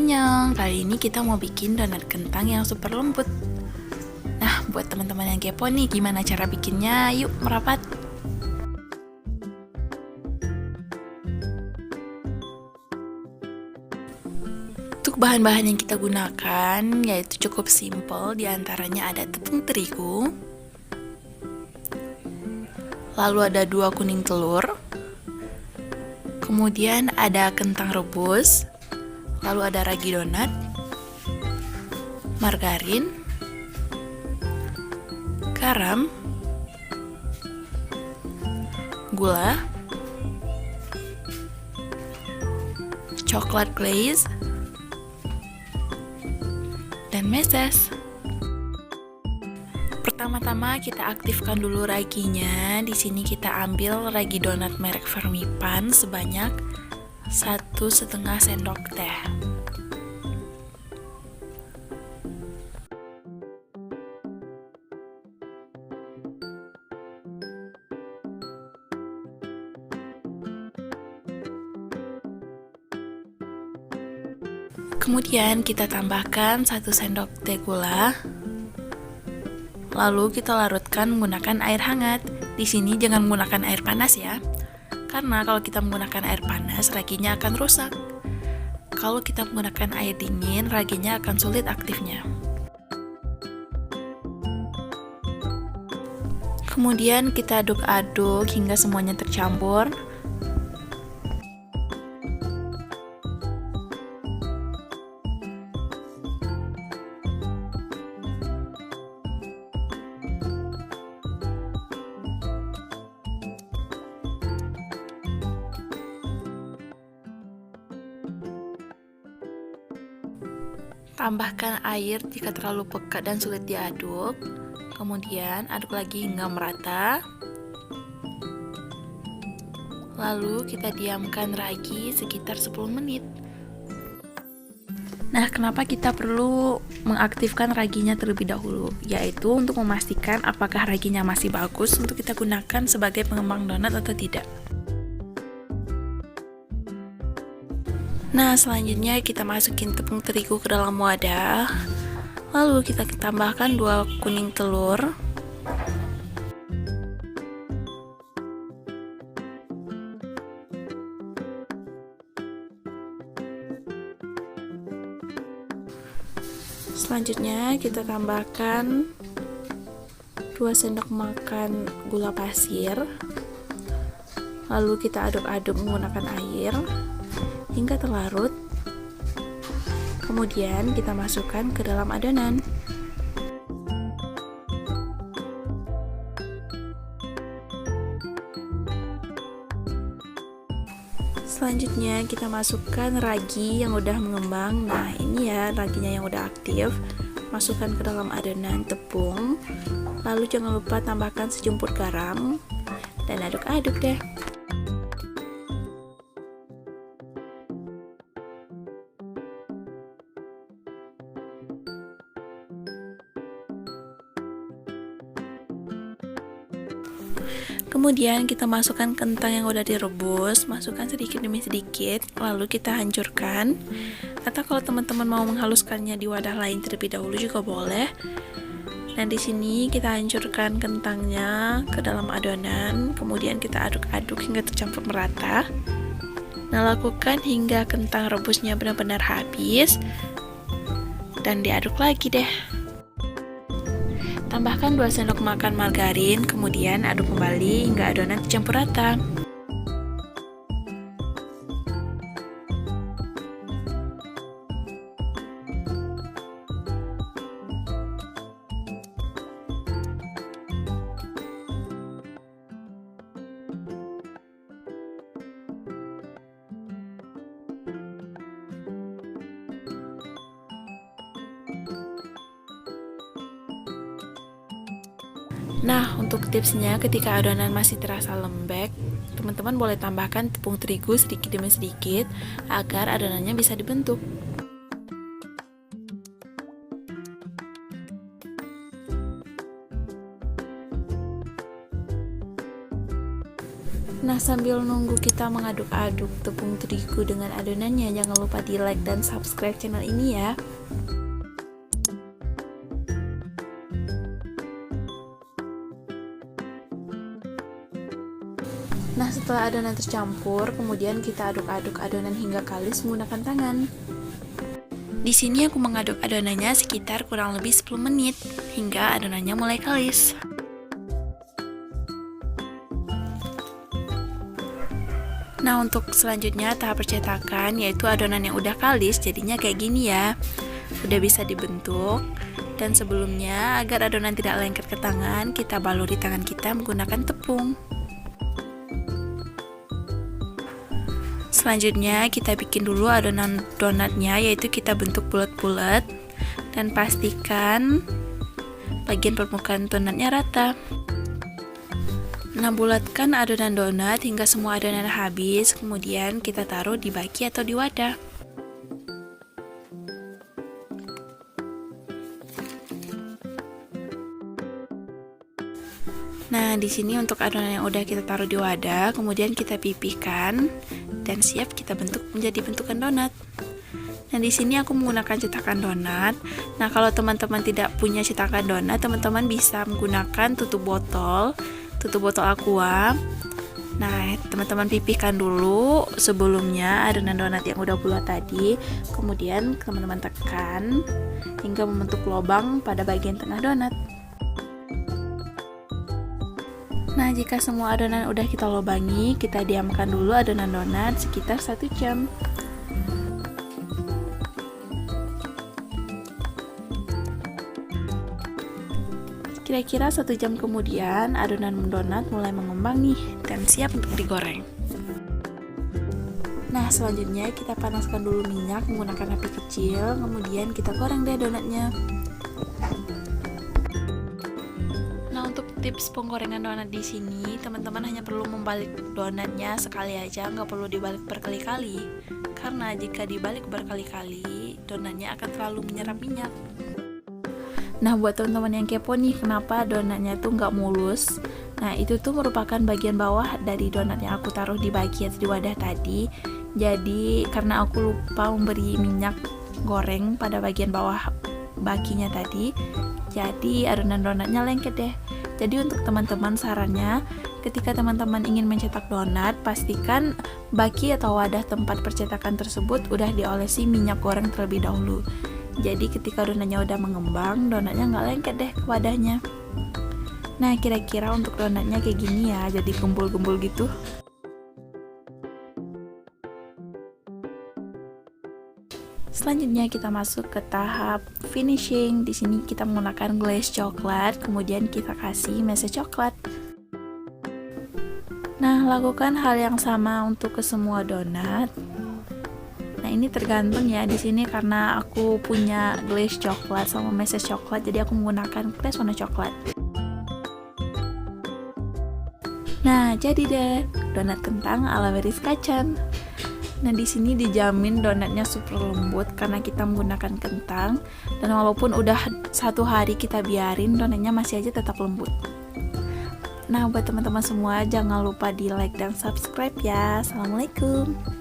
Annyeong, kali ini kita mau bikin donat kentang yang super lembut. Nah, buat teman-teman yang kepo nih, gimana cara bikinnya? Yuk merapat. Untuk bahan-bahan yang kita gunakan yaitu cukup simple, diantaranya ada tepung terigu, lalu ada 2 kuning telur, kemudian ada kentang rebus, lalu ada ragi donat, margarin, garam, gula, coklat glaze, dan meses. Pertama-tama kita aktifkan dulu raginya. Di sini kita ambil ragi donat merek Fermipan sebanyak 1,5 sendok teh. Kemudian kita tambahkan 1 sendok teh gula. Lalu kita larutkan menggunakan air hangat. Di sini jangan menggunakan air panas ya. Karena kalau kita menggunakan air panas, raginya akan rusak. Kalau kita menggunakan air dingin, raginya akan sulit aktifnya. Kemudian kita aduk-aduk hingga semuanya tercampur. Tambahkan air jika terlalu pekat dan sulit diaduk. Kemudian aduk lagi hingga merata. Lalu kita diamkan ragi sekitar 10 menit. Nah, kenapa kita perlu mengaktifkan raginya terlebih dahulu? Yaitu untuk memastikan apakah raginya masih bagus untuk kita gunakan sebagai pengembang donat atau tidak. Nah, selanjutnya kita masukin tepung terigu ke dalam wadah. Lalu kita tambahkan 2 kuning telur. Selanjutnya kita tambahkan 2 sendok makan gula pasir. Lalu kita aduk-aduk menggunakan air hingga terlarut. Kemudian kita masukkan ke dalam adonan. Selanjutnya kita masukkan ragi yang udah mengembang. Nah, ini ya raginya yang udah aktif. Masukkan ke dalam adonan tepung. Lalu jangan lupa tambahkan sejumput garam dan aduk-aduk deh. Kemudian kita masukkan kentang yang udah direbus, masukkan sedikit demi sedikit, lalu kita hancurkan. Atau kalau teman-teman mau menghaluskannya di wadah lain terlebih dahulu juga boleh. Dan di sini kita hancurkan kentangnya ke dalam adonan, kemudian kita aduk-aduk hingga tercampur merata. Nah, lakukan hingga kentang rebusnya benar-benar habis dan diaduk lagi deh. Tambahkan 2 sendok makan margarin, kemudian aduk kembali hingga adonan tercampur rata. Nah, untuk tipsnya ketika adonan masih terasa lembek, teman-teman boleh tambahkan tepung terigu sedikit demi sedikit agar adonannya bisa dibentuk. Nah, sambil nunggu kita mengaduk-aduk tepung terigu dengan adonannya, jangan lupa di like dan subscribe channel ini ya. Nah, setelah adonan tercampur, kemudian kita aduk-aduk adonan hingga kalis menggunakan tangan. Di sini aku mengaduk adonannya sekitar kurang lebih 10 menit hingga adonannya mulai kalis. Nah, untuk selanjutnya tahap percetakan, yaitu adonan yang udah kalis jadinya kayak gini ya. Udah bisa dibentuk. Dan sebelumnya, agar adonan tidak lengket ke tangan, kita baluri tangan kita menggunakan tepung. Selanjutnya, kita bikin dulu adonan donatnya, yaitu kita bentuk bulat-bulat. Dan pastikan bagian permukaan donatnya rata. Nah, bulatkan adonan donat hingga semua adonan habis, kemudian kita taruh di baki atau di wadah. Nah, di sini untuk adonan yang udah kita taruh di wadah, kemudian kita pipihkan dan siap kita bentuk menjadi bentukan donat. Nah, di sini aku menggunakan cetakan donat. Nah, kalau teman-teman tidak punya cetakan donat, teman-teman bisa menggunakan tutup botol aqua. Nah, teman-teman pipihkan dulu sebelumnya adonan donat yang udah bulat tadi, kemudian teman-teman tekan hingga membentuk lubang pada bagian tengah donat. Nah, jika semua adonan udah kita lubangi, kita diamkan dulu adonan donat sekitar 1 jam. Kira-kira 1 jam kemudian, adonan donat mulai mengembang nih dan siap untuk digoreng. Nah, selanjutnya kita panaskan dulu minyak menggunakan api kecil, kemudian kita goreng deh donatnya. Nah, untuk tips penggorengan donat di sini, teman-teman hanya perlu membalik donatnya sekali aja, nggak perlu dibalik berkali-kali. Karena jika dibalik berkali-kali, donatnya akan terlalu menyerap minyak. Nah, buat teman-teman yang kepo nih, kenapa donatnya tuh nggak mulus? Nah, itu tuh merupakan bagian bawah dari donat yang aku taruh di baki atau di wadah tadi. Jadi, karena aku lupa memberi minyak goreng pada bagian bawah bakinya tadi, jadi adonan donatnya lengket deh. Jadi untuk teman-teman sarannya, ketika teman-teman ingin mencetak donat, pastikan baki atau wadah tempat percetakan tersebut udah diolesi minyak goreng terlebih dahulu. Jadi ketika donatnya udah mengembang, donatnya nggak lengket deh ke wadahnya. Nah, kira-kira untuk donatnya kayak gini ya, jadi gembul-gembul gitu. Selanjutnya kita masuk ke tahap finishing. Di sini kita menggunakan glaze coklat, kemudian kita kasih mese coklat. Nah, lakukan hal yang sama untuk ke semua donat. Nah, ini tergantung ya, di sini karena aku punya glaze coklat sama mese coklat, jadi aku menggunakan glaze warna coklat. Nah, jadi deh donat kentang ala Beris Kacang. Nah, di sini dijamin donatnya super lembut karena kita menggunakan kentang, dan walaupun udah 1 hari kita biarin, donatnya masih aja tetap lembut. Nah, buat teman-teman semua jangan lupa di like dan subscribe ya. Assalamualaikum.